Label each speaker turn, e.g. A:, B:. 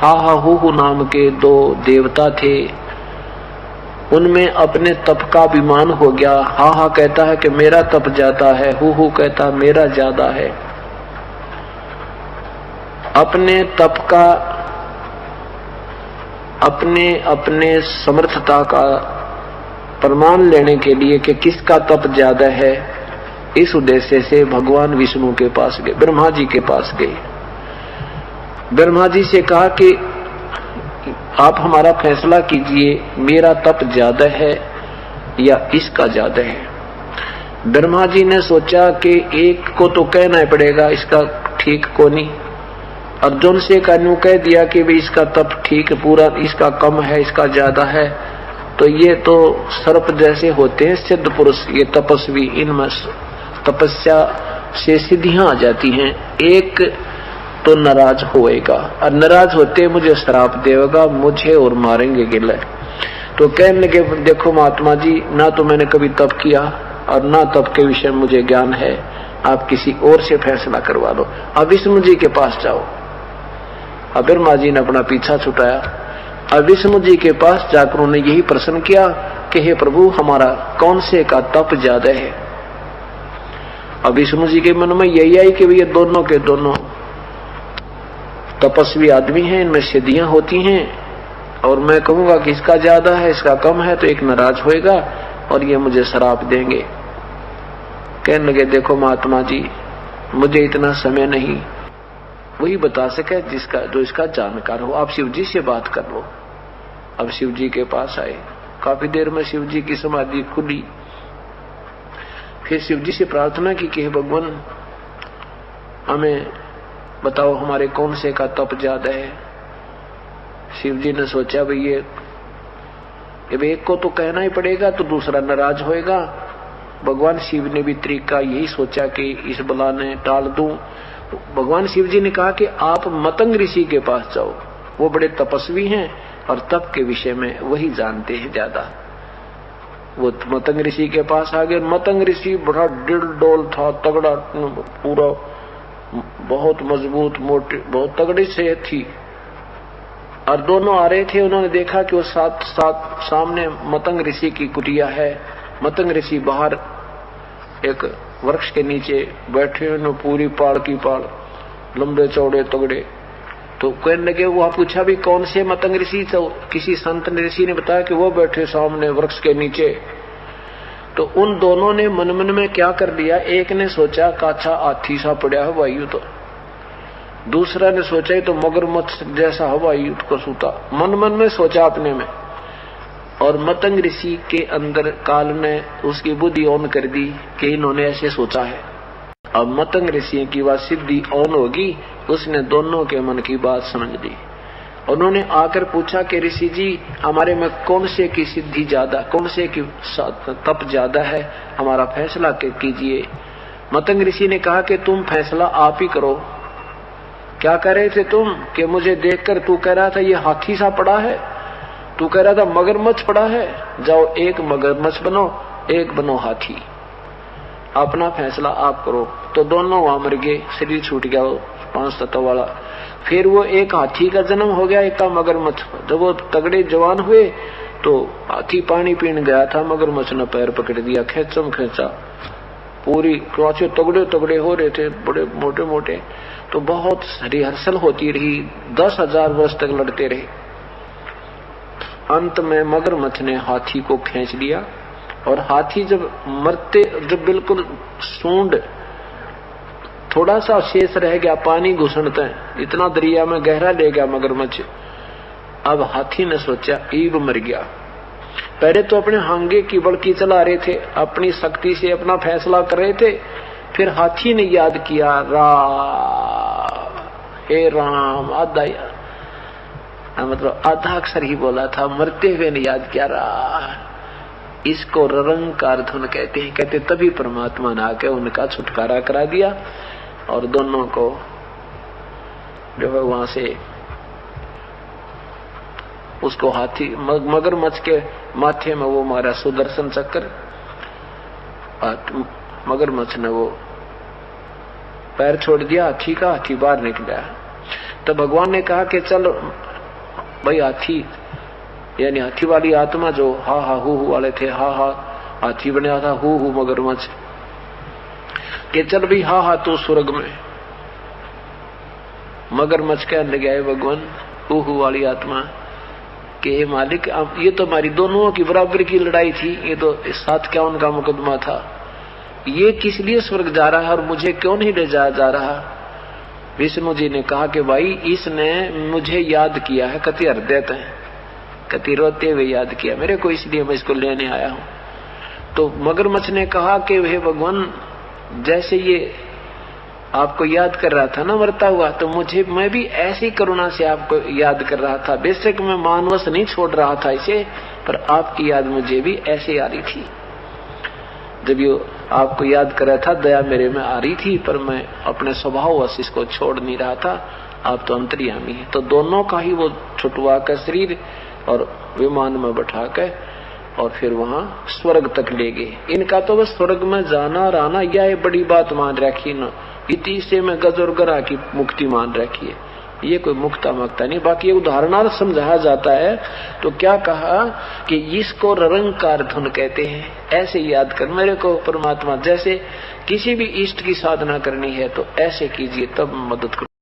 A: हा हा हु नाम के दो देवता थे, उनमें अपने तप का अभिमान हो गया। हा हा कहता है कि मेरा तप ज्यादा है, हु कहता मेरा ज्यादा है। अपने तप का, अपने अपने समर्थता का प्रमाण लेने के लिए कि किसका तप ज्यादा है, इस उद्देश्य से भगवान विष्णु के पास गए, ब्रह्मा जी के पास गए। ब्रह्मा जी से कहा कि आप हमारा फैसला कीजिए, मेरा तप ज्यादा है या इसका ज्यादा है। ब्रह्मा जी ने सोचा कि एक को तो कहना ही पड़ेगा, इसका ठीक को नहीं। अर्जुन से कानू कह दिया कि भाई इसका तप ठीक है पूरा, इसका कम है, इसका ज्यादा है, तो ये तो सर्प जैसे होते हैं सिद्ध पुरुष, ये तपस्वी, इनमें तपस्या से सिद्धियां आ जाती हैं। एक तो नाराज होएगा और नाराज होते मुझे श्राप देगा, मुझे और मारेंगे गिले। तो कहने लगे देखो महात्मा जी, ना तो मैंने कभी तप किया और ना तप के विषय में मुझे ज्ञान है, आप किसी और से फैसला करवा लो, अब विष्णु जी के पास जाओ। अब ब्रह्मा जी ने अपना पीछा छुटाया। अब विष्णु जी के पास जाकर उन्होंने यही प्रश्न किया कि हे प्रभु, हमारा कौन से का तप ज्यादा है। अब विष्णु जी के मन में यही आई कि ये दोनों के दोनों तपस्वी आदमी हैं, इनमें सिद्धियां होती हैं, और मैं कहूंगा कि इसका ज्यादा है, इसका कम है, तो एक नाराज होएगा और ये मुझे श्राप देंगे। कहने लगे देखो महात्मा जी, मुझे इतना समय नहीं, वही बता सके जिसका जो इसका जानकार हो, आप शिव जी से बात कर लो। अब शिव जी के पास आए, काफी देर में शिव जी की समाधि खुली। फिर शिव जी से प्रार्थना की कि भगवान हमें बताओ हमारे कौन से का तप ज्यादा है। शिव जी ने सोचा भाई ये एक को तो कहना ही पड़ेगा, तो दूसरा नाराज होएगा। भगवान शिव ने भी तरीका यही सोचा कि इस बला ने टाल दूं। भगवान शिव जी ने कहा कि आप मतंग ऋषि के पास जाओ, वो बड़े तपस्वी हैं और तप के विषय में वही जानते हैं ज्यादा। वो मतंग ऋषि के पास आ गए। मतंग ऋषि बड़ा डिल डोल था, तगड़ा, पूरा बहुत मजबूत, मोटे, बहुत तगड़ी से थी। और दोनों आ रहे थे, उन्होंने देखा कि वो साथ साथ सामने मतंग ऋषि की कुटिया है। मतंग ऋषि बाहर एक वृक्ष के नीचे बैठे हैं, पूरी पाड़ की पाड़, लंबे चौड़े तगड़े। तो कहने लगे, वहां पूछा भी कौन से मतंग ऋषि, तो किसी संत ऋषि ने बताया कि वो बैठे सामने वृक्ष के नीचे। तो उन दोनों ने मन मन में क्या कर लिया, एक ने सोचा काछा हाथी सा पड़ा है वायु, तो दूसरा ने सोचा तो मगरमच्छ जैसा हवाई को सूता, मन मन में सोचा अपने में। और मतंग ऋषि के अंदर काल ने उसकी बुद्धि ऑन कर दी कि इन्होंने ऐसे सोचा है। अब मतंग ऋषि की बात सिद्धि ऑन होगी, उसने दोनों के मन की बात समझ ली। उन्होंने आकर पूछा कि ऋषि जी, हमारे में कौन से की सिद्धि ज्यादा, कौन से की तप ज्यादा है, हमारा फैसला कीजिए। मतंग ऋषि ने कहा कि तुम फैसला आप ही करो। क्या कह रहे थे तुम कि मुझे देखकर तू कह रहा था ये हाथी सा पड़ा है, तू कह रहा था मगरमच्छ पड़ा है, जाओ एक मगरमच्छ बनो, एक बनो हाथी, अपना फैसला आप करो। तो दोनों वहां मर गए, शरीर छूट गया वो 5 तत्व वाला। फिर वो एक हाथी का जन्म हो गया, एक का मगरमच्छ। जब वो तगड़े जवान हुए तो हाथी पानी पीने गया था, मगरमच्छ ने पैर पकड़ दिया, खेचम खेचा, पूरी क्रोचे तगड़े तगड़े हो रहे थे, बड़े मोटे मोटे। तो बहुत रिहर्सल होती रही, 10,000 वर्ष तक लड़ते रहे। अंत में मगरमच्छ ने हाथी को खींच लिया, और हाथी जब मरते, जब बिल्कुल सूंड थोड़ा सा शेष रह गया, पानी घुसनता है, इतना दरिया में गहरा ले गया मगरमच्छ। अब हाथी ने सोचा ईब मर गया। पहले तो अपने हांगे की बड़की चला रहे थे, अपनी शक्ति से अपना फैसला कर रहे थे। फिर हाथी ने याद किया, हे राम, आधा मतलब आधा अक्षर ही बोला था, मरते हुए ने याद किया रा। इसको ररंकार धुन कहते हैं। कहते तभी परमात्मा ने आके उनका छुटकारा करा दिया और दोनों को जो है वहां से उसको हाथी मगरमच्छ के माथे में वो मारा सुदर्शन चक्र, मगरमच्छ ने वो पैर छोड़ दिया हाथी का, हाथी बाहर निकला। तो भगवान ने कहा कि चल भाई हाथी यानी हाथी वाली आत्मा जो हा हा हु वाले थे, हा हा हाथी बना था, हु मगरमच्छ, के चल भाई हा हा तू स्वर्ग में। मगरमच्छ कहने लगे भगवान हु वाली आत्मा के हे मालिक, ये तो हमारी दोनों की बराबर की लड़ाई थी, ये तो 751 का मुकदमा था, ये किस लिए स्वर्ग जा रहा है और मुझे क्यों नहीं ले जा रहा। विष्णु जी ने कहा कि भाई इसने मुझे याद किया है, कति हृदय है, कति रोते हुए याद किया मेरे को, इसलिए मैं इसको लेने आया हूं। तो मगरमच्छ ने कहा कि हे भगवान, जैसे ये आपको याद कर रहा था ना मरता हुआ, तो मैं भी ऐसी करुणा से आपको याद कर रहा था। बेशक मैं मानवश नहीं छोड़ रहा था इसे, पर आपकी याद मुझे भी ऐसे आ रही थी। जब ये आपको याद कर रहा था, दया मेरे में आ रही थी, पर मैं अपने स्वभाववश इसको छोड़ नहीं रहा था। आप तो अंतर्यामी है। तो दोनों का ही वो छुटवा कर शरीर और विमान में बैठा कर और फिर वहां स्वर्ग तक ले गए। इनका तो बस स्वर्ग में जाना रहना यह बड़ी बात मान रखी न, इति से में गज और गरा की मुक्ति मान रखी है, ये कोई मुक्ता मक्ता नहीं। बाकी ये उदाहरणार्थ समझाया जाता है। तो क्या कहा कि इसको निरंकार धुन कहते हैं। ऐसे याद कर मेरे को परमात्मा, जैसे किसी भी इष्ट की साधना करनी है तो ऐसे कीजिए, तब मदद करो।